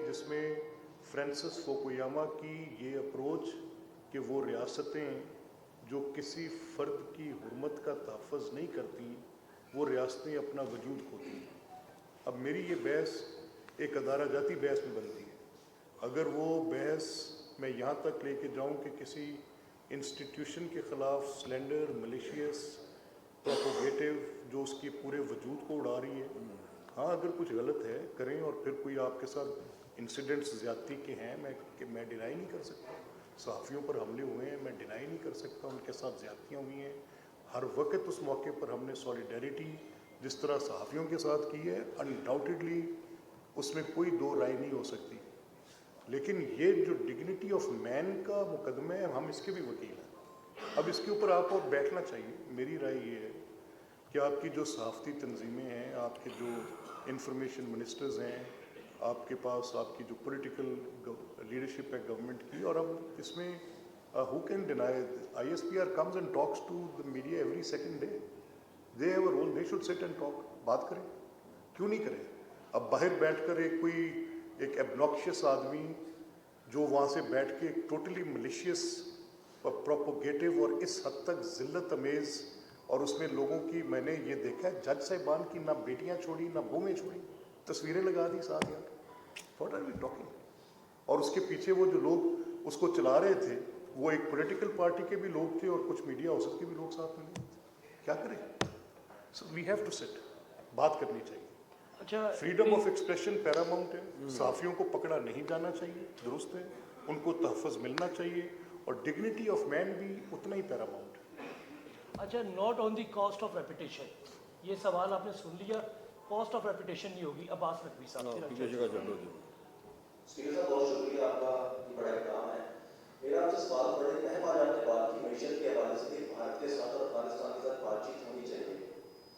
جس میں فرانسس فوکویاما کی یہ اپروچ کہ وہ ریاستیں جو کسی فرد کی حرمت کا تحفظ نہیں کرتی وہ ریاستیں اپنا وجود کھوتی ہیں. اب میری یہ بحث ایک ادارہ جاتی بحث میں بنتی ہے. اگر وہ بحث میں یہاں تک لے کے جاؤں کہ کسی انسٹیٹیوشن کے خلاف سلینڈر ملیشیس پروپوگیٹو جو اس کی پورے وجود کو اڑا رہی ہے, ہاں اگر کچھ غلط ہے کریں, اور پھر کوئی آپ کے ساتھ انسیڈنٹس زیادتی کے ہیں میں ڈینائی نہیں کر سکتا. صحافیوں پر حملے ہوئے ہیں, میں ڈینائی نہیں کر سکتا, ان کے ساتھ زیادتیاں ہوئی ہیں. ہر وقت اس موقع پر ہم نے سولیڈیریٹی جس طرح صحافیوں کے ساتھ کی ہے, انڈاؤٹیڈلی اس میں کوئی دو رائے نہیں ہو سکتی. لیکن یہ جو ڈگنیٹی آف مین کا مقدمہ ہے, ہم اس کے بھی وکیل ہیں. اب اس کے اوپر آپ کو بیٹھنا چاہیے. میری رائے یہ ہے کہ آپ کی جو صحافتی تنظیمیں ہیں, آپ کے جو انفارمیشن منسٹرز ہیں, آپ کے پاس آپ کی جو پولیٹیکل لیڈرشپ ہے گورنمنٹ کی, اور اب اس میں who can deny ISPR comes and talks to the media every second day. They have a role, they should sit and talk. بات کریں, کیوں نہیں کریں؟ اب باہر بیٹھ کر ایک ایبناکشیس آدمی جو وہاں سے بیٹھ کے ٹوٹلی ملیشیس پروپوگیٹو اور اس حد تک ذلت امیز, اور اس میں لوگوں کی میں نے یہ دیکھا ہے جج صاحبان کی نہ بیٹیاں چھوڑی نہ بویں چھوڑی, تصویریں لگا دی ساتھ یار. What are we talking? اور اس کے پیچھے وہ جو لوگ اس کو چلا رہے تھے وہ ایک پولیٹیکل پارٹی کے بھی لوگ تھے اور کچھ میڈیا ہاؤسز کے بھی لوگ ساتھ ملے. کیا کریں؟ سو وی ہیو ٹو سٹ, بات کرنی چاہیے. اچھا, فریڈم آف ایکسپریشن پیراماؤنٹ ہے. صحافیوں کو پکڑا نہیں جانا چاہیے, درست ہے, ان کو تحفظ ملنا چاہیے, اور ڈگنیٹی آف مین بھی اتنا ہی پیراماؤنٹ ہے. اچھا, not on the cost of reputation, یہ سوال آپ نے سن لیا. کاسٹ آف ریپوٹیشن نہیں ہوگی. عباس نقوی صاحب. اسپیکر صاحب بہت شکریہ, آپ کا یہ بڑا احترام ہے. میرا آپ سے سوال بڑے اہم آج آپ نے بات کی معیشت کے حوالے سے کہ بھارت کے ساتھ اور افغانستان کے ساتھ بات چیت ہونی چاہیے.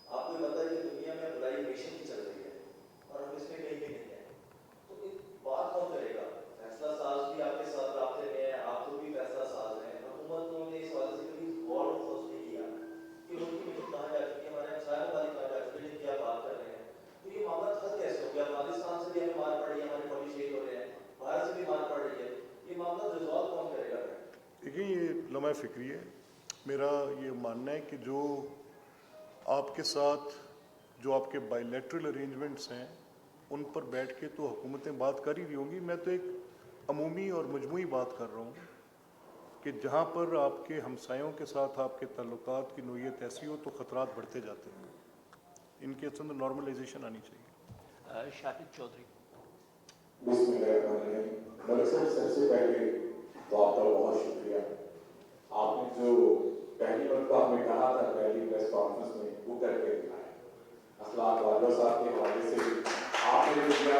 آپ کو یہ پتہ ہے کہ دنیا میں بڑائی معیشت کی چل رہی ہے اور ہم اس میں کہیں بھی نہیں ہیں. تو بات کون کرے گا؟ فیصلہ ساز بھی آپ کے ساتھ رابطے میں ہیں, آپ کو بھی فیصلہ ساز ہیں. حکومت نے اس حوالے سے کبھی غور و خوض نہیں کیا کہ ان کی معیشت کہاں جا چکی ہے, ہمارے مسائل والی کہاں جا چکی ہے, کیا بات کر رہے ہیں. تو یہ معاملہ حل کیسے ہو گیا؟ افغانستان سے بھی ہمیں مار پڑ رہی ہے, ہمارے فوجی شہید ہو رہے ہیں, بھارت سے بھی مار پڑ رہی ہے. یہ معاملہ ریزالو کون کرے گا؟ دیکھیں, یہ لمحہ فکری ہے. میرا یہ ماننا ہے کہ جو آپ کے ساتھ جو آپ کے بائی لیٹرل ارینجمنٹس ہیں ان پر بیٹھ کے تو حکومتیں بات کر ہی رہی ہوں گی. میں تو ایک عمومی اور مجموعی بات کر رہا ہوں کہ جہاں پر آپ کے ہمسایوں کے ساتھ آپ کے تعلقات کی نوعیت ایسی ہو تو خطرات بڑھتے جاتے ہیں. ان کے اندر نارملائزیشن آنی چاہیے. شاہد چودھری. بسم اللہ الرحمن الرحیم. ملک صاحب, سب سے پہلے تو آپ کا بہت شکریہ. آپ نے جو پہلی مرتبہ آپ نے کہا تھا پہلی پریس کانفرنس میں وہ کر کے دکھایا. اخلاق والا صاحب کے حوالے سے آپ نے جو کیا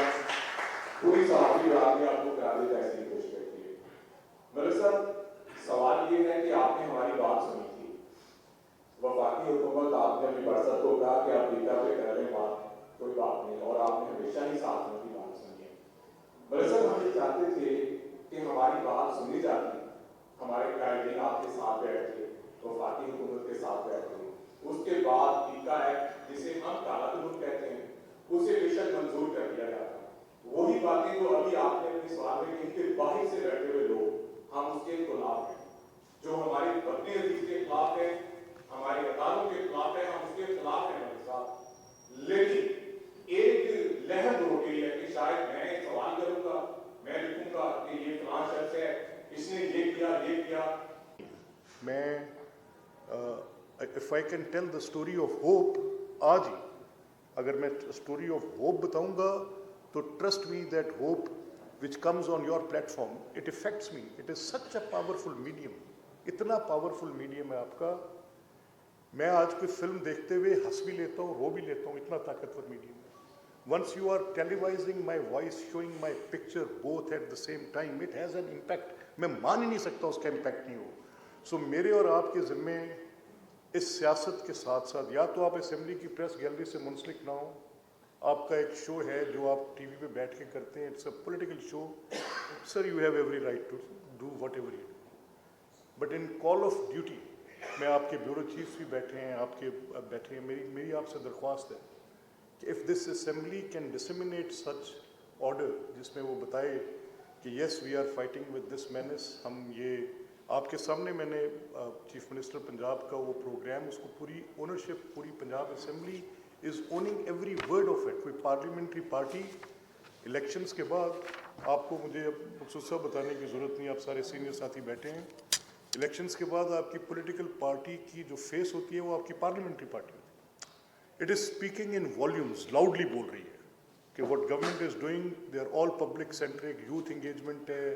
پوری صحافی رات میں آپ کو کرا دے ایسی کوشش کرتی ہے. ملک صاحب, سوال یہ ہے کہ آپ نے ہماری بات سنی تھی. وفاقی حکومت آپ نے اپنی برست کو کہا کہ آپ ریٹا پہ کر لیں بات, کوئی بات نہیں, اور آپ نے ہمیشہ ہی ساتھ میں کی بات سنی ہے. دراصل ہم یہ چاہتے تھے کہ ہماری بات سنی جاتی, ہمارے قائدین آپ کے ساتھ بیٹھتے, وفاقی حکومت کے ساتھ بیٹھتے, اس کے بعد ٹیکا ایکٹ جسے ہم کالا قانون کہتے ہیں اسے بے شک منظور کر دیا جاتا. وہی باتیں جو ابھی آپ نے اپنے سوال میں کہی کہ باہر سے بیٹھے ہوئے لوگ ہم اس کے خلاف ہیں, جو ہماری وطنی عزیز کے خلاف ہے, ہمارے اداروں کے خلاف ہے, ہم اس کے خلاف ہیں ہمارے ساتھ. لیکن ایک لہر ہو گئی ہے کہ شاید میں سوال کروں گا, میں لکھوں گا کہ یہ فلاں شخص ہے, اس نے یہ کیا یہ کیا. میں if I can tell the story of hope, آج ہی اگر میں اسٹوری آف ہوپ بتاؤں گا تو trust me that hope which comes on your platform, it affects me. It is such a powerful medium. اتنا پاورفل میڈیم ہے آپ کا. میں آج کوئی فلم دیکھتے ہوئے ہنس بھی لیتا ہوں, رو بھی لیتا ہوں, اتنا طاقتور میڈیم ہے. Once you are televising my voice, showing my picture both at the same time, it has an impact. میں مان ہی نہیں سکتا اس کا امپیکٹ نہیں ہو. سو میرے اور آپ کے ذمے اس سیاست کے ساتھ ساتھ یا تو آپ اسمبلی کی پریس گیلری سے منسلک نہ ہوں, آپ کا ایک شو ہے جو آپ ٹی وی پہ بیٹھ کے کرتے ہیں, it's a political show, sir you have every right to do whatever you do, but in call of duty میں آپ کے بیورو چیفs بھی بیٹھے ہیں, آپ کے بیٹھے ہیں, میری آپ سے درخواست ہے کہ if this assembly can disseminate such order जिसमें वो बताए कि yes we are fighting with this menace. हम ये आपके सामने मैंने चीफ मिनिस्टर पंजाब का वो प्रोग्राम, उसको पूरी ओनरशिप, पूरी Punjab assembly is owning every word of it. कोई पार्लियामेंट्री पार्टी इलेक्शंस के बाद, आपको मुझे अब खुसूसा बताने की ज़रूरत नहीं, आप सारे सीनियर साथी बैठे हैं, इलेक्शंस के बाद आपकी पॉलिटिकल पार्टी की जो फेस होती है वो आपकी पार्लियामेंट्री पार्टी होती है। It is speaking in volumes, loudly बोल रही है कि what government is doing, they are all public centric, youth engagement है,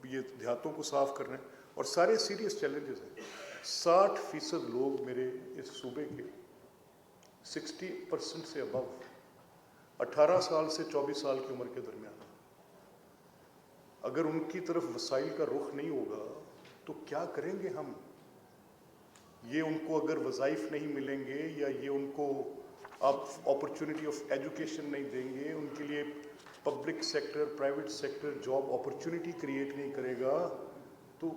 ये देहातों को साफ कर रहे हैं, और सारे सीरियस चैलेंजेस हैं। 60% लोग मेरे इस सूबे के 60% से अबव 18 साल से 24 साल की उम्र के दरमियान, अगर उनकी तरफ वसाइल का रुख नहीं होगा तो क्या करेंगे हम? ये उनको अगर वज़ाइफ नहीं मिलेंगे या ये उनको आप अपॉर्चुनिटी ऑफ एजुकेशन नहीं देंगे, उनके लिए public sector, private sector job opportunity create नहीं करेगा, तो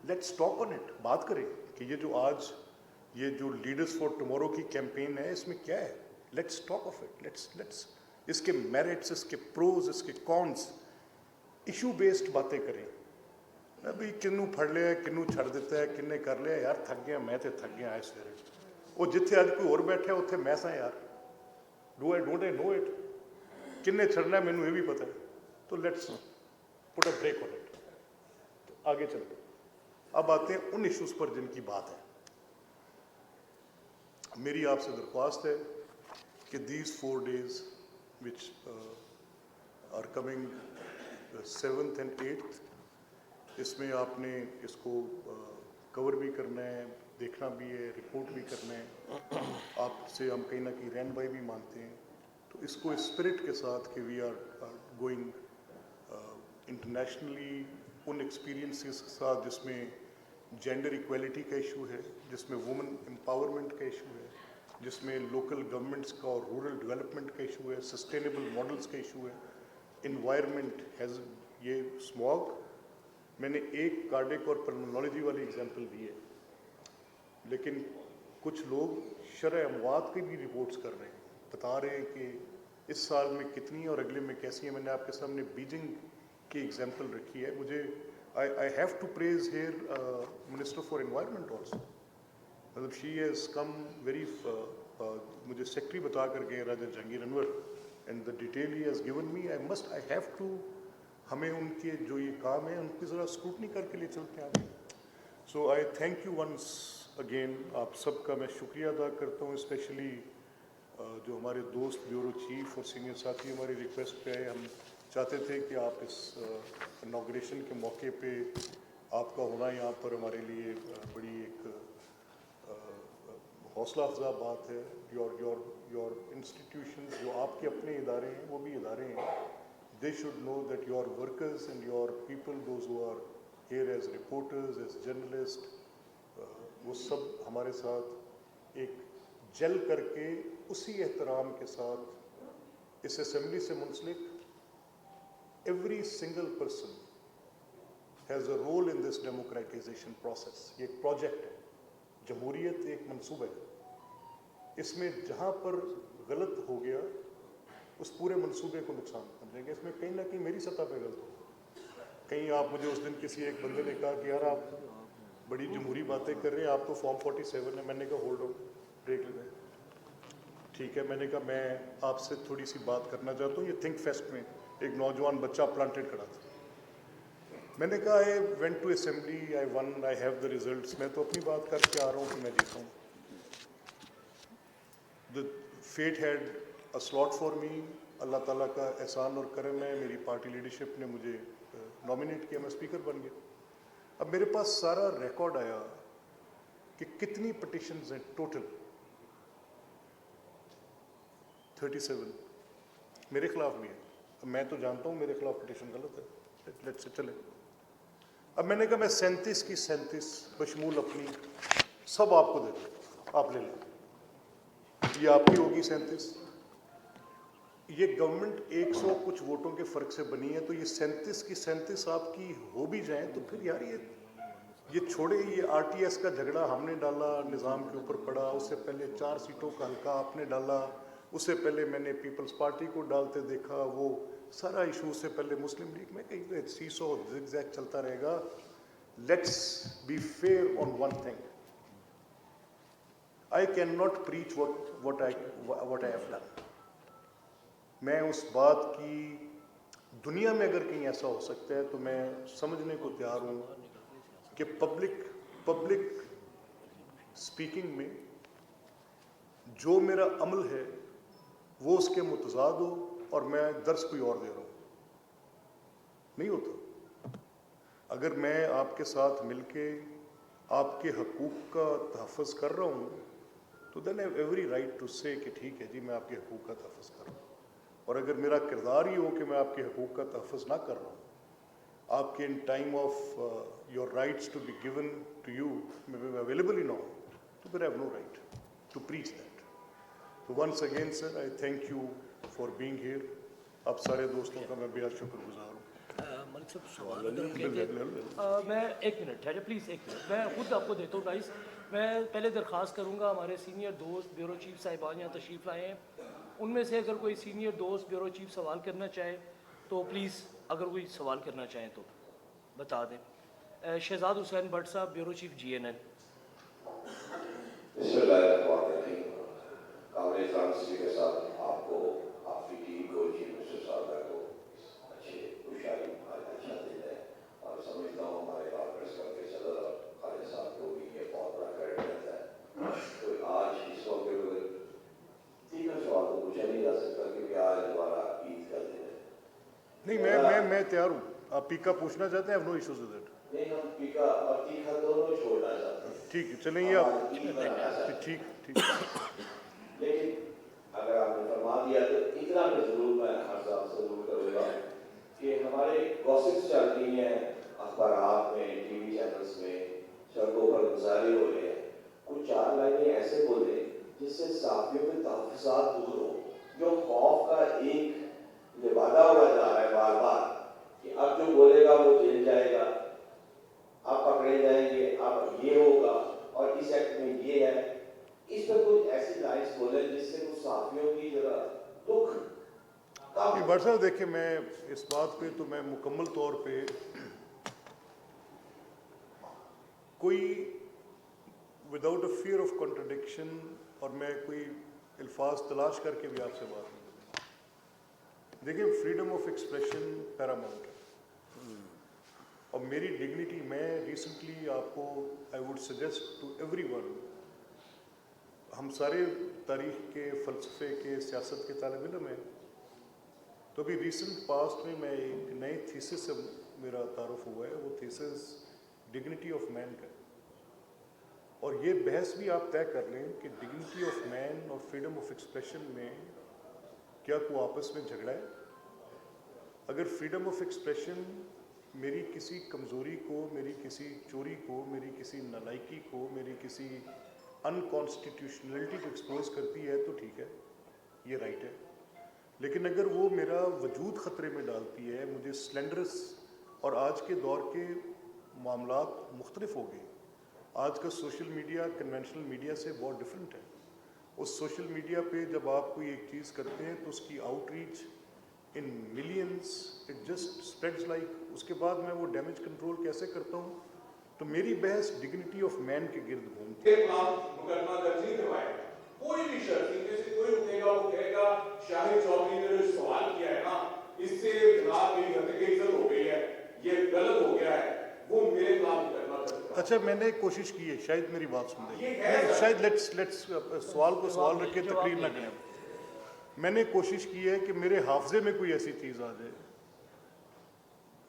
लेट्स टॉक ऑन इट, बात करें कि ये जो आज ये जो लीडर्स फॉर टुमारो की कैंपेन है, इसमें क्या है? Let's talk of it, let's इसके मेरिट्स, इसके प्रोज, इसके कॉन्स, इशू बेस्ड बातें करें। अभी किन्नू फड़ लिया, किन्नू छड़ दिता है, किन्ने कर लिया, यार थक गया, मैं तो थक गया इस सवेरे, वो जिथे अज कोई और बैठा उत्थे मैं सा यार, डोंट आई नो इट, किन्ने छड़ना मैनू ये भी पता है, तो let's put a break on it. तो आगे चलते अब आते हैं उन इश्यूज पर जिनकी बात है। मेरी आपसे दरख्वास्त है कि these 4 days which are coming 7th and 8th, इसमें आपने इसको कवर भी करना है, देखना भी है, रिपोर्ट भी करना है। आपसे हम कहीं ना कहीं रहनुमाई भी मांगते हैं, तो इसको स्पिरिट के साथ कि वी आर गोइंग इंटरनेशनली उन एक्सपीरियंसेस के साथ जिसमें जेंडर इक्वलिटी का इशू है, जिसमें वुमेन एम्पावरमेंट का इशू है, जिसमें लोकल गवर्नमेंट्स का और रूरल डेवलपमेंट का इशू है, सस्टेनेबल मॉडल्स का इशू है, इन्वायरमेंट हैज़, ये स्मॉग, मैंने एक कार्डिक और पल्मोनोलॉजी वाली एग्जांपल दी है, लेकिन कुछ लोग शरह अमवात की भी रिपोर्ट्स कर रहे हैं, बता रहे हैं कि इस साल में कितनी और अगले में कैसी है। मैंने आपके सामने बीजिंग की एग्जांपल रखी है। मुझे I have to praise here minister for environment also, मतलब शी हैज़ कम वेरी, मुझे सेक्रेटरी बता कर गए Raja Jahangir Anwar, and the detail he has given me, I have to, हमें उनके जो ये काम है उनकी ज़रा स्क्रूटनी करके ले चलते हैं आगे। So I thank you once again, आप सबका मैं शुक्रिया अदा करता हूँ, स्पेशली जो हमारे दोस्त ब्यूरो चीफ और सीनियर साथी हमारी रिक्वेस्ट पे आए। हम चाहते थे कि आप इस इनॉग्रेशन के मौके पे आपका होना यहाँ पर हमारे लिए बड़ी एक हौसला अफजा बात है। योर इंस्टीट्यूशंस, जो आपके अपने इदारे हैं, वो भी इदारे हैं, they should know that your workers and your people, those who are here as reporters, as journalists, वो सब हमारे साथ एक जल करके उसी एहतराम के साथ इस असेंबली से मुंसलिक every single person has a role in this democratization process। ये एक प्रोजेक्ट है, जमहूरियत एक मंसूबा है, इसमें जहाँ पर गलत हो गया उस पूरे मंसूबे को नुकसान पहुंचेंगे। इसमें कहीं ना कहीं मेरी सतह पे गलत हो, कहीं आप, मुझे उस दिन किसी एक बंदे ने कहा कि यार आप बड़ी जमहूरी बातें कर रहे हैं, आप तो फॉर्म 47 है। मैंने कहा होल्ड ऑन, ब्रेक ले, ठीक है। मैंने कहा मैं आपसे थोड़ी सी बात करना चाहता हूँ। ये थिंक फेस्ट में एक नौजवान बच्चा प्लांटेड खड़ा था, मैंने कहा I went to assembly, I won, I have the results, मैं तो अपनी बात करके आ रहा हूँ कि मैं जीता हूँ। The fate had a slot for me, Allah ताला का एहसान और करम है, मेरी पार्टी लीडरशिप ने मुझे नॉमिनेट किया, मैं स्पीकर बन गया। अब मेरे पास सारा रिकॉर्ड आया कि कितनी पिटिशंस हैं टोटल, 37 मेरे खिलाफ भी है। अब मैं तो जानता हूँ मेरे खिलाफ पिटिशन गलत है, लेट्स से चले। अब मैंने कहा मैं 37 की 37 बशमूल अपनी सब आपको दे दूँ, आप ले लें, ये आपकी होगी 37। ये गवर्नमेंट 100 कुछ वोटों के फ़र्क से बनी है, तो ये 37 की 37 आपकी हो भी जाएं तो फिर यार ये छोड़े, ये RTS का झगड़ा हमने डाला, निज़ाम के ऊपर पड़ा, उससे पहले 4 सीटों का हल्का आपने डाला, उससे पहले मैंने पीपल्स पार्टी को डालते देखा, वो सारा इशू से पहले मुस्लिम लीग में कहीं सीसो ज़िगज़ैग चलता रहेगा. Let's be fair on one thing. I cannot preach what I have done. मैं उस बात की दुनिया में अगर कहीं ऐसा हो सकता है तो मैं समझने को तैयार हूँ कि पब्लिक स्पीकिंग में जो मेरा अमल है वो उसके मुतज़ाद हो और मैं दर्स कोई और दे रहा हूँ. नहीं होता. अगर मैं आपके साथ मिलके आपके हकूक़ का तहफ़्फ़ुज़ कर रहा हूँ तो then have every right to say कि ठीक है जी मैं आपके हकूक़ का तहफ़्फ़ुज़ कर रहा हूँ. और अगर मेरा किरदार ही हो कि मैं आपके हकूक़ का तहफ़्फ़ुज़ ना कर रहा हूँ, आपके in time of your rights to be given to you available ही ना हो, तो फिर I have no right to preach that. तो once again sir I thank you for being here. आप सारे दोस्तों का मैं बेहद शुक्रगुजार हूँ. मलिक साहब सवाल अगर हम लेते मैं एक मिनट ठहरे प्लीज़, एक मिनट मैं खुद आपको देता हूँ राइस. मैं पहले दरख्वास्त करूँगा हमारे सीनियर दोस्त ब्यूरो चीफ साहिबान यहाँ तशरीफ़ लाए हैं, उनमें से अगर कोई सीनियर दोस्त ब्यूरो चीफ सवाल करना चाहे तो प्लीज़, अगर कोई सवाल करना चाहें तो बता दें. शहजाद हुसैन भट्ट साहब ब्यूरो चीफ GNN. के साथ आपको आपकी टीम को चीफ मिनिस्टर साहब को अच्छे खुशहाली अच्छा दिन है और समझता हूँ हमारे कांग्रेस के सदर खालिद साहब को भी ये बहुत बड़ा क्रेडिट रहता है. तो आज इस मौके पर तीन सवाल तो पूछा नहीं जा सकता क्योंकि आज हमारा ईद का दिन है. नहीं मैं तैयार हूँ. आप पीका पूछना चाहते हैं? No issues with that. नहीं, हम पीका और तीखा दोनों छोड़ना चाहते हैं. ठीक है चलेंगे आप. ठीक. लेकिन अगर आपने फरमा दिया तो इतना मैं जरूर मैं हर साहब से जरूर करूँगा कि हमारे गॉसिप्स चल रही हैं अखबारात में, टीवी चैनल्स में, सड़कों पर गुजारे हो रहे हैं. कुछ चार लाइनें ऐसे बोले जिससे साथियों के तहफ़्फ़ुज़ात दूर हो. जो खौफ का एक लिबादा हुआ जा रहा है बार बार कि अब जो बोलेगा वो जेल जाएगा, आप पकड़े जाएंगे, अब ये होगा और इस एक्ट में ये है. इस पर कुछ ऐसी लाइन्स बोले जिससे कुछ साथियों की जरा दुख भट्ट साहब देखिए, मैं इस बात पे तो मैं मुकम्मल तौर पे कोई without a fear of contradiction और मैं कोई अल्फाज तलाश करके भी आपसे बात नहीं करूँगा. देखिए फ्रीडम ऑफ एक्सप्रेशन पैरामाउंट है और मेरी डिग्निटी, मैं रिसेंटली आपको I would suggest to everyone, हम सारे तारीख़ के फ़लसफ़े के सियासत के तालिब इल्म हैं, तो अभी रिसेंट पास्ट में मैं एक नए थीसिस से मेरा तारुफ हुआ है. वो थीसिस डिग्निटी ऑफ मैन का है और ये बहस भी आप तय कर लें कि डिग्निटी ऑफ मैन और फ्रीडम ऑफ एक्सप्रेशन में क्या कोई आपस में झगड़ा है. अगर फ्रीडम ऑफ एक्सप्रेशन मेरी किसी कमज़ोरी को, मेरी किसी चोरी को, मेरी किसी नालायकी को, मेरी किसी अनकॉन्स्टिट्यूशनलिटी को एक्सपोज करती है तो ठीक है, ये राइट है. लेकिन अगर वो मेरा वजूद ख़तरे में डालती है, मुझे स्लेंडरस, और आज के दौर के मामलात मुख्तलिफ हो गए. आज का सोशल मीडिया कन्वेंशनल मीडिया से बहुत डिफरेंट है. उस सोशल मीडिया पे जब आप कोई एक चीज़ करते हैं तो उसकी outreach in millions, it just spreads like. उसके बाद मैं वो डैमेज कंट्रोल कैसे करता हूँ. तो मेरी बहस डिग्निटी ऑफ मैन के गिर्द घूमती है. मुकदमा दर्ज नहीं करवाया, कोई भी शख्स इनमें से कोई उठेगा वो कहेगा शाहिद चौधरी ने जो सवाल किया है ना, इससे खिलाफ मेरी हद की इज्जत हो गई है, ये गलत हो गया है, वो मेरे खिलाफ मुकदमा दर्ज करवाया. अच्छा, मैंने कोशिश की है, शायद मेरी बात सुन लें. शायद लेट्स सवाल को सवाल रख के तकरीर ना करें. मैंने कोशिश की है कि मेरे हाफजे में कोई ऐसी चीज़ आ जाए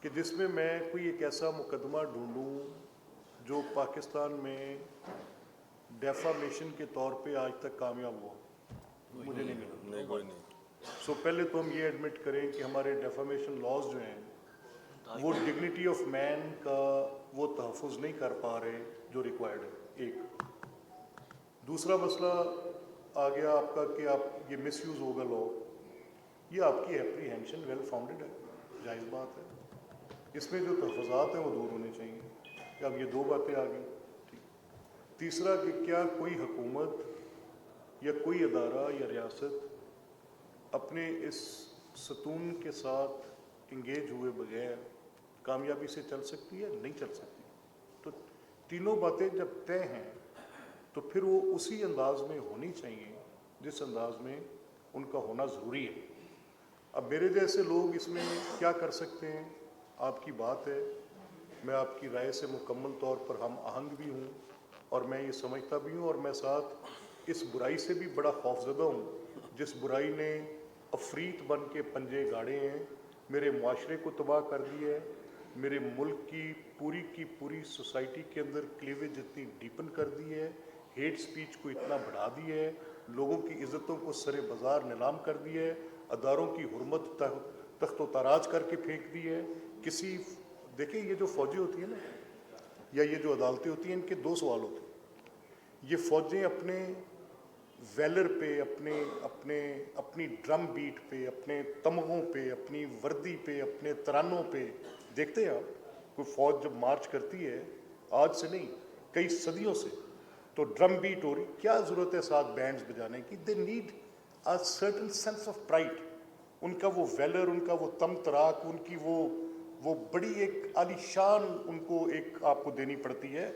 कि जिसमें मैं कोई एक ऐसा मुकदमा ढूंढूं जो पाकिस्तान में डेफामेशन के तौर पे आज तक कामयाब हुआ. मुझे नहीं मिला. कोई नहीं. सो पहले तो हम ये एडमिट करें कि हमारे डेफामेशन लॉज जो हैं वो डिग्निटी ऑफ मैन का वो तहफ़्फ़ुज़ नहीं कर पा रहे जो रिक्वायर्ड है. एक दूसरा मसला आ गया आपका कि आप ये मिसयूज़ होगा लॉ. ये आपकी एप्रीहेंशन वेल फाउंडेड है, जायज़ बात है. इसमें जो तहफ़्फ़ुज़ात हैं वो दूर होने चाहिए. कि अब ये दो बातें आ गई. तीसरा कि क्या कोई हुकूमत या कोई अदारा या रियासत अपने इस ستون کے ساتھ انگیج ہوئے بغیر کامیابی سے چل سکتی ہے؟ نہیں چل سکتی. تو تینوں باتیں جب طے ہیں تو پھر وہ اسی انداز میں ہونی چاہیے جس انداز میں ان کا ہونا ضروری ہے. اب میرے جیسے لوگ اس میں کیا کر سکتے ہیں؟ آپ کی بات ہے. میں آپ کی رائے سے مکمل طور پر ہم آہنگ بھی ہوں اور میں یہ سمجھتا بھی ہوں، اور میں ساتھ اس برائی سے بھی بڑا خوفزدہ ہوں جس برائی نے افریت بن کے پنجے گاڑے ہیں، میرے معاشرے کو تباہ کر دیا ہے، میرے ملک کی پوری سوسائٹی کے اندر کلیویج اتنی ڈیپن کر دی ہے، ہیٹ سپیچ کو اتنا بڑھا دیا ہے، لوگوں کی عزتوں کو سر بازار نیلام کر دیا ہے، اداروں کی حرمت تخت و تاراج کر کے پھینک دی ہے. دیکھیں یہ جو فوجیں ہوتی ہیں نا یا یہ جو عدالتیں ہوتی ہیں، ان کے دو سوال ہوتے ہیں. یہ فوجیں اپنے ویلر پہ، اپنی ڈرم بیٹ پہ، اپنے تمغوں پہ، اپنی وردی پہ، اپنے ترانوں پہ دیکھتے ہیں آپ، کوئی فوج جب مارچ کرتی ہے آج سے نہیں کئی صدیوں سے، تو ڈرم بیٹ ہو رہی، کیا ضرورت ہے ساتھ بینڈز بجانے کی؟ They need a certain sense of pride. ان کا وہ ویلر، ان کا وہ تم تراک، ان کی وہ بڑی ایک عالی شان ان کو ایک آپ کو دینی پڑتی ہے.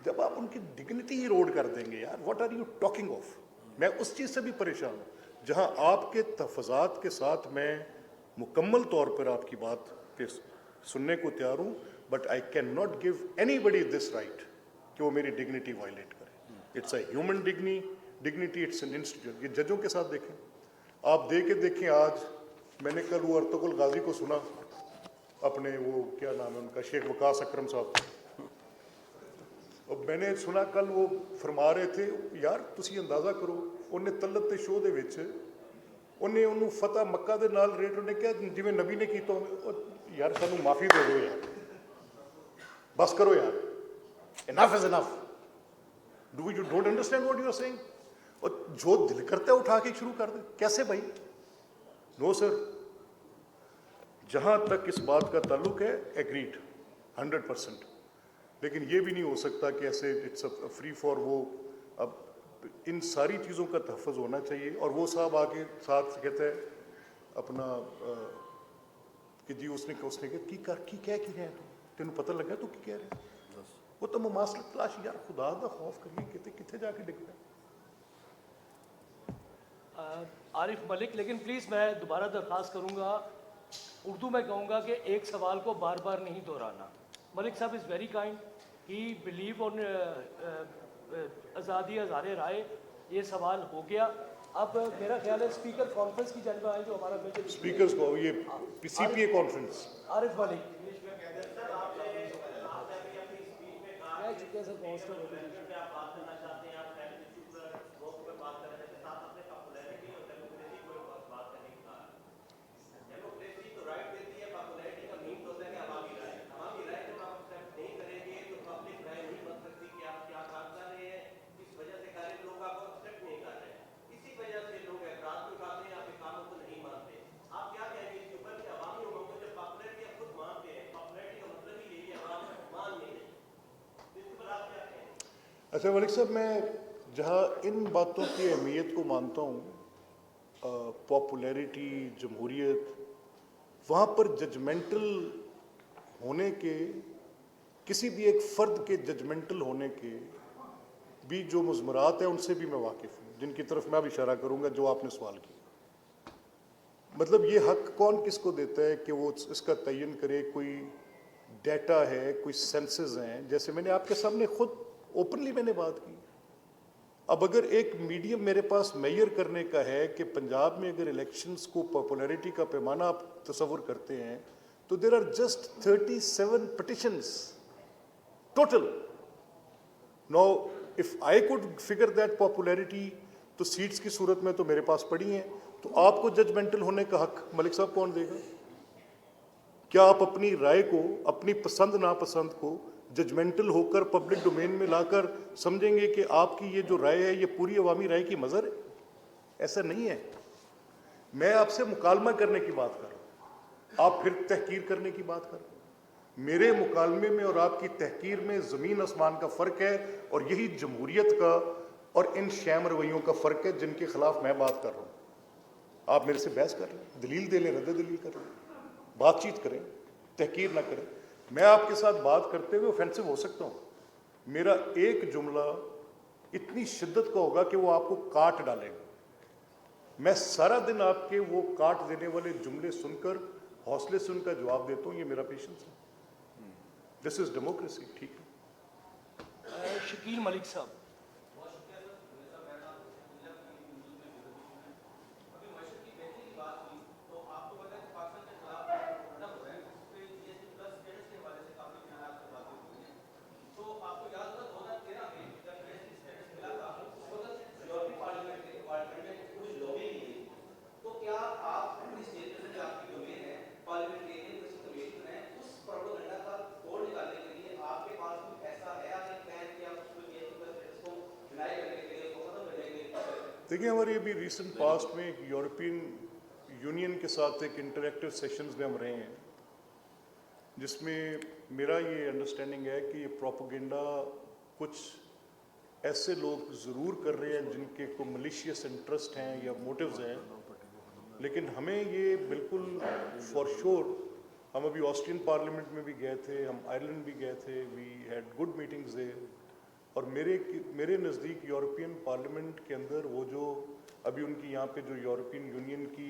جب آپ ان کی ڈگنیٹی ایروڈ کر دیں گے، یار what are you talking of? میں اس چیز سے بھی پریشان ہوں جہاں آپ کے تحفظات کے ساتھ میں مکمل طور پر آپ کی بات کے سننے کو تیار ہوں، but I can not give anybody this right کہ وہ میری ڈگنیٹی وائلیٹ کرے. It's a human dignity, it's an institute. یہ ججوں کے ساتھ دیکھیں، آپ دیکھیں آج میں نے کل وہ ارطغرل غازی کو سنا، اپنے وہ کیا نام ہے ان کا، شیخ وقاص اکرم صاحب، اور میں نے سنا کل وہ فرما رہے تھے، یار تسی اندازہ کرو انہیں تلت تے شو دے وچ انہوں فتح مکہ دے نال ریٹ انہیں کیا جویں نبی نے کیتا، یار سانوں معافی دے دو یار، بس کرو یار، انف از انف. You don't understand what you are saying؟ اور جو دل کرتا ہے اٹھا کے شروع کر دیں. کیسے بھائی؟ نو سر. جہاں تک اس بات کا تعلق ہے ایگریڈ 100%، لیکن یہ بھی نہیں ہو سکتا کہ ایسے اٹس فری فار وہ. اب ان ساری چیزوں کا تحفظ ہونا چاہیے. اور وہ صاحب آ کے ساتھ کہتا ہے اپنا کہ جی اس نے کی کہہ کی رہے ہیں، تینوں پتہ لگا تو کی کہہ رہے ہیں؟ وہ تو مماثلت تلاش. یار خدا دا خوف کریے، کتنے جا کے ڈگتا ہے. عارف ملک، لیکن پلیز میں دوبارہ درخواست کروں گا، اردو میں کہوں گا کہ ایک سوال کو بار بار نہیں دہرانا. ملک صاحب is very kind, he believe on آزادی ہزار رائے. یہ سوال ہو گیا. اب میرا خیال ہے اسپیکر کانفرنس کی جانب آئے جو ہمارا میجر اسپیکرز کو یہ سی پی اے کانفرنس. عارف ملک چکے سر اچھا ملک صاحب، میں جہاں ان باتوں کی اہمیت کو مانتا ہوں، پاپولیرٹی، جمہوریت، وہاں پر ججمنٹل ہونے کے، کسی بھی ایک فرد کے ججمنٹل ہونے کے بھی جو مضمرات ہیں ان سے بھی میں واقف ہوں، جن کی طرف میں اب اشارہ کروں گا جو آپ نے سوال کیا. مطلب یہ حق کون کس کو دیتا ہے کہ وہ اس کا تعین کرے؟ کوئی ڈیٹا ہے، کوئی سینسز ہیں، جیسے میں نے آپ کے سامنے خود اوپنلی میں نے بات کی. اب اگر ایک میڈیم میرے پاس میئر کرنے کا ہے کہ پنجاب میں اگر الیکشنز کو پاپولیرٹی کا پیمانہ آپ تصور کرتے ہیں تو there are just 37 petitions total. Now if I could figure that popularity, تو سیٹس کی صورت میں تو میرے پاس پڑی ہیں، تو آپ کو ججمنٹل ہونے کا حق ملک صاحب کون دے گا؟ کیا آپ اپنی رائے کو، اپنی پسند ناپسند کو ججمنٹل ہو کر پبلک ڈومین میں لا کر سمجھیں گے کہ آپ کی یہ جو رائے ہے یہ پوری عوامی رائے کی مظہر ہے؟ ایسا نہیں ہے. میں آپ سے مکالمہ کرنے کی بات کر رہا ہوں، آپ پھر تحقیر کرنے کی بات کر رہے ہیں. میرے مکالمے میں اور آپ کی تحقیر میں زمین آسمان کا فرق ہے، اور یہی جمہوریت کا اور ان شیم رویوں کا فرق ہے جن کے خلاف میں بات کر رہا ہوں. आप मेरे से बहस कर रहे हैं, दलील दे लें, रद्द दलील कर लें, बातचीत करें, तहकीर ना करें। मैं आपके साथ बात करते हुए ऑफेंसिव हो सकता हूँ, मेरा एक जुमला इतनी शिद्दत का होगा कि वो आपको काट डालेगा। मैं सारा दिन आपके वो काट देने वाले जुमले सुनकर हौसले से उनका जवाब देता हूँ, ये मेरा पेशेंस है। This is democracy. ठीक है। शकील मलिक साहब। देखिए, हमारे अभी रिसेंट पास्ट में एक यूरोपियन यूनियन के साथ एक इंटरेक्टिव सेशंस में हम रहे हैं, जिसमें मेरा ये अंडरस्टैंडिंग है कि ये प्रोपेगेंडा कुछ ऐसे लोग ज़रूर कर रहे हैं जिनके को मलिशियस इंटरेस्ट हैं या मोटिव्स हैं, लेकिन हमें ये बिल्कुल फॉर श्योर, हम अभी ऑस्ट्रियन पार्लियामेंट में भी गए थे, हम आयरलैंड भी गए थे, we had good meetings there, और मेरे नज़दीक यूरोपियन पार्लियामेंट के अंदर वो जो अभी उनकी यहाँ पे जो यूरोपियन यूनियन की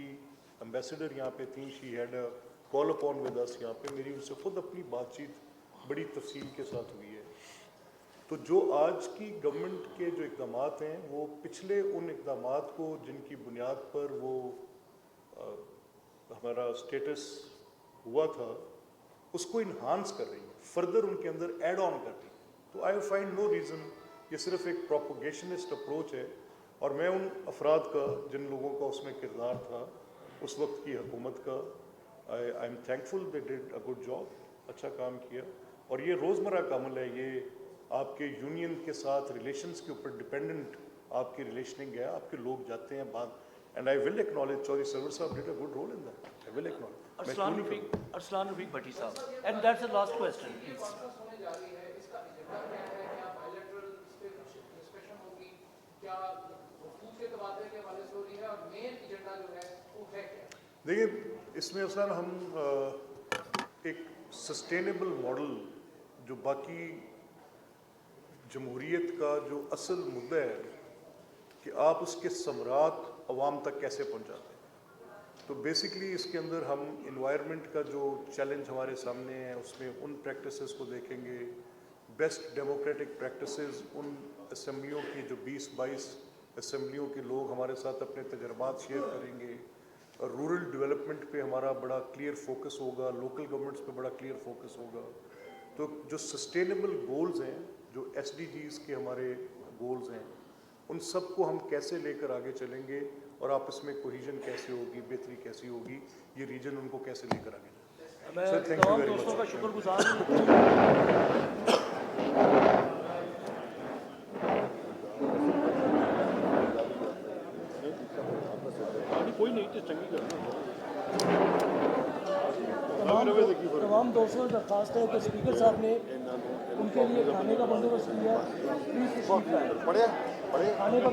एम्बेसडर यहाँ पे थी, she had a call upon with us, यहाँ पे मेरी उनसे खुद अपनी बातचीत बड़ी तफसील के साथ हुई है। तो जो आज की गवर्नमेंट के जो इक़दामात हैं, वो पिछले उन इक़दामात को जिनकी बुनियाद पर वो हमारा स्टेटस हुआ था, उसको इन्हांस कर रही है, फर्दर उनके अंदर ऐड ऑन कर रही है। तो आई फाइंड नो रीज़न, ये सिर्फ एक प्रोपोगेशनिस्ट अप्रोच है, और मैं उन अफराद का जिन लोगों का उसमें किरदार था उस वक्त की हुकूमत का, I am thankful they did a good job, अच्छा काम किया। और ये रोज़मर्रा का अमल है, ये आपके यूनियन के साथ रिलेशंस के ऊपर डिपेंडेंट आपकी रिलेशनिंग है, आपके लोग जाते हैं बात, and I will acknowledge Chaudhry Sarwar sahab did a good role in that, I will acknowledge. Arsalan Rafiq Bhatti sahab, and that's the last question please. देखिए, इसमें असल हम एक सस्टेनेबल मॉडल, जो बाकी जमहूरियत का जो असल मुद्दा है कि आप उसके समरात अवाम तक कैसे पहुंचाते हैं, तो बेसिकली इसके अंदर हम इन्वायरमेंट का जो चैलेंज हमारे सामने है उसमें उन प्रैक्टिसेस को देखेंगे, बेस्ट डेमोक्रेटिक प्रैक्टिसेस, उन असम्बलियों की जो 20-22 असम्बलियों के लोग हमारे साथ अपने तजर्बात शेयर करेंगे, और रूरल डेवलपमेंट पे हमारा बड़ा क्लियर फोकस होगा, लोकल गवर्नमेंट्स पे बड़ा क्लियर फोकस होगा। तो जो सस्टेनेबल गोल्स हैं, जो SDGs के हमारे गोल्स हैं, उन सब को हम कैसे लेकर आगे चलेंगे, और आपस में कोहिजन कैसे होगी, बेहतरी कैसी होगी, ये रीजन उनको कैसे लेकर आगे जाए। मैं Sir, thank you तमाम very दोस्तों much. का शुक्रगुजार हूँ। कोई नहीं तो चंगी तमाम दोस्तों से दरख्वास्त है कि स्पीकर साहब ने उनके लिए खाने का बंदोबस्त किया, प्लीज़ खाने का